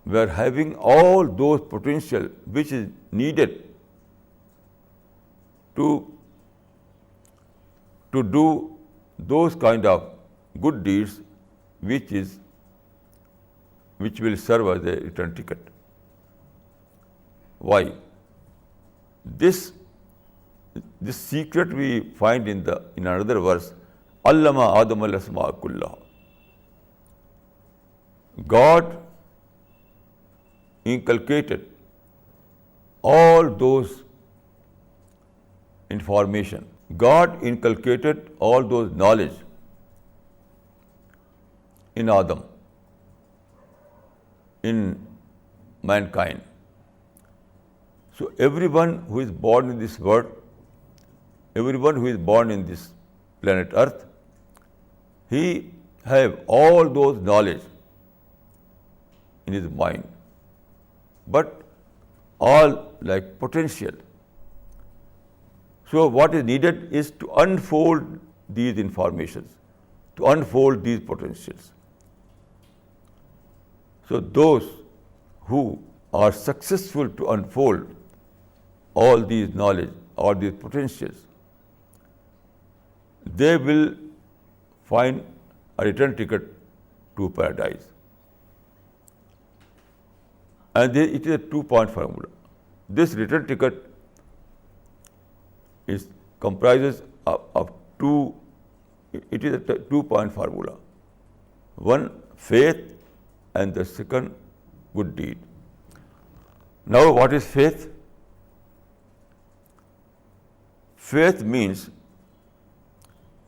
we are having all those potential which is needed to do those kind of good deeds which will serve as a return ticket. Why? This secret we find in another verse, Allama Adam al-asma kullaha. God inculcated all those information. God inculcated all those knowledge in Adam, in mankind. So everyone who is born in this world, everyone who is born in this planet Earth, he have all those knowledge in his mind, but all like potential. So what is needed is to unfold these informations, to unfold these potentials. So those who are successful to unfold all these knowledge, all these potentials, they will find a return ticket to paradise. And it is a 2-point formula. This return ticket comprises of two. It is a 2-point formula. One, faith, and the second, good deed. Now, what is faith? Faith means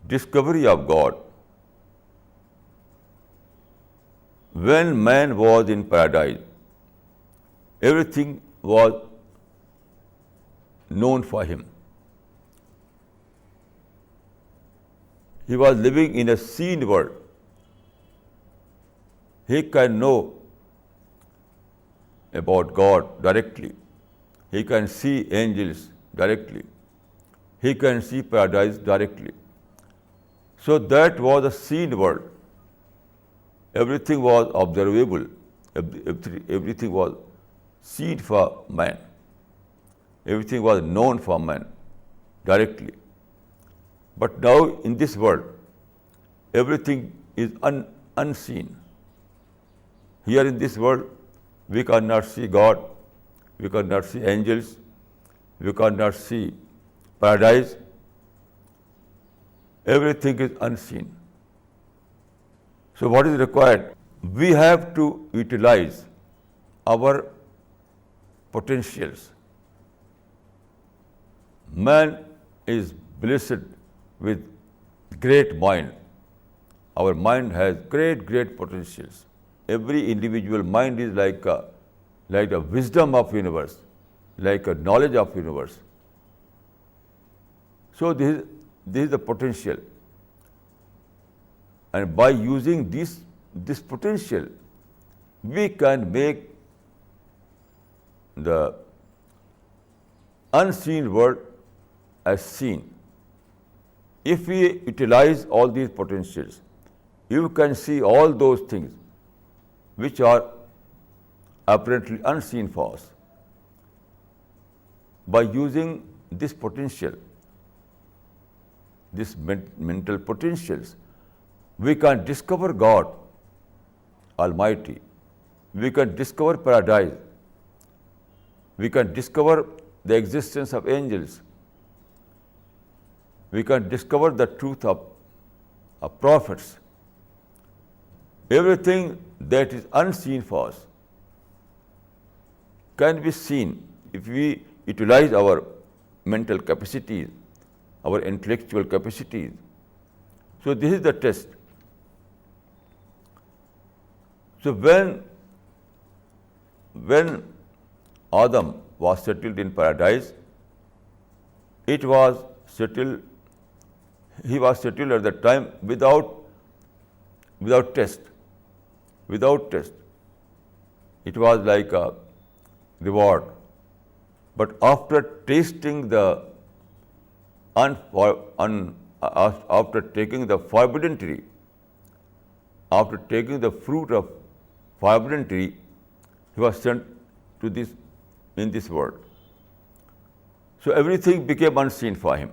discovery of God. When man was in paradise, everything was known for him. He was living in a seen world. He can know about God directly. He can see angels directly. He can see paradise directly. So that was a seen world. Everything was observable. Everything was seen for man. Everything was known for man directly. But now in this world, everything is unseen. Here in this world, we cannot see God, we cannot see angels, we cannot see paradise. Everything is unseen. So what is required? We have to utilize our potentials. Man is blessed with great mind. Our mind has great potentials. Every individual mind is like a wisdom of universe, like a knowledge of universe. So this is the potential. And by using this potential, we can make the unseen world as seen. If we utilize all these potentials, you can see all those things which are apparently unseen for us. By using this potential, this mental potentials, we can discover God Almighty. We can discover paradise. We can discover the existence of angels. We can discover the truth of prophets. Everything that is unseen for us can be seen if we utilize our mental capacities, our intellectual capacities. So this is the test. So when Adam was settled in paradise, he was settled at that time without test. Without test. It was like a reward. But after tasting after taking the forbidden tree, after taking the fruit of forbidden tree, he was sent to in this world. So everything became unseen for him.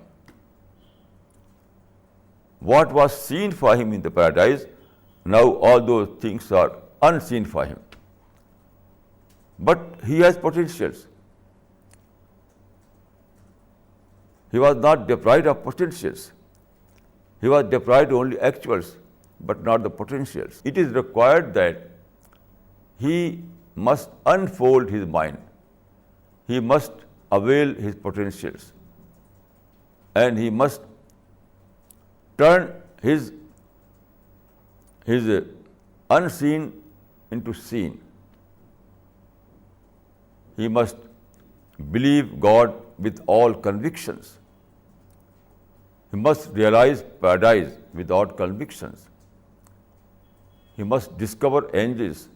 What was seen for him in the paradise, now all those things are unseen for him. But he has potentials. He was not deprived of potentials. He was deprived only actuals, but not the potentials. It is required that he must unfold his mind. He must avail his potentials. And he must turn his unseen into seen. He must believe God with all convictions. He must realize paradise without convictions. He must discover angels.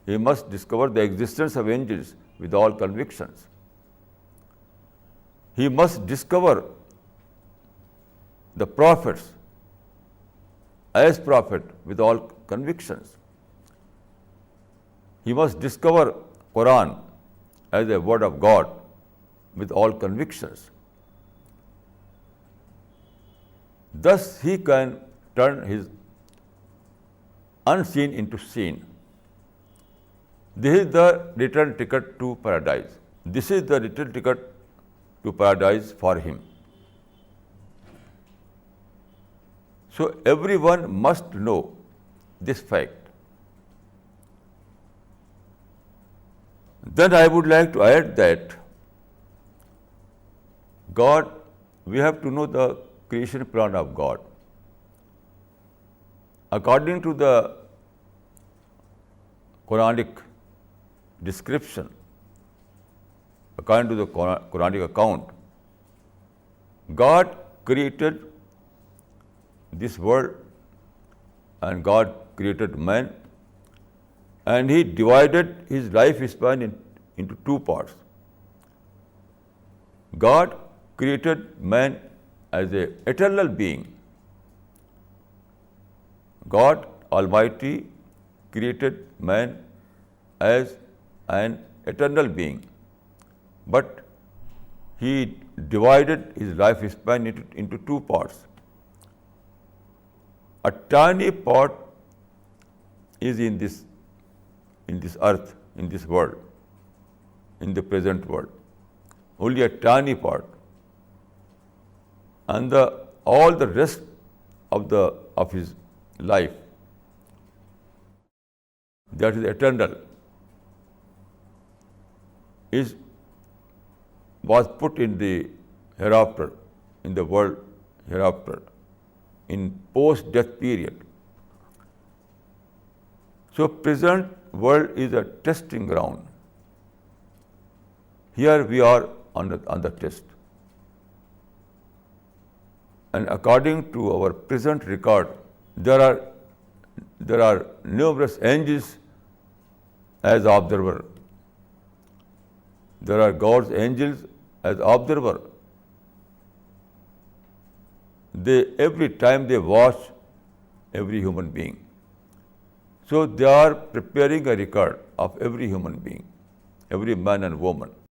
He must discover the existence of angels with all convictions. He must discover the prophets as prophet with all convictions. He must discover Quran as a word of God with all convictions. Thus he can turn his unseen into seen. This is the return ticket to paradise. This is the return ticket to paradise for him. So everyone must know this fact. Then I would like to add that God, we have to know the creation plan of God. According to the Quranic description, according to the Quranic account, God created this world and God created man, and He divided his life span into two parts. God created man as an eternal being. God Almighty created man as an eternal being, but He divided his life span into two parts. A tiny part is in this earth, in this world, in the present world. Only a tiny part. And all the rest of his life, that is eternal, was put in the hereafter, in the world hereafter, in post-death period. So present world is a testing ground. Here we are on the test. And according to our present record, there are numerous angels as observer. There are God's angels as observer. Every time they watch every human being. So they are preparing a record of every human being, every man and woman.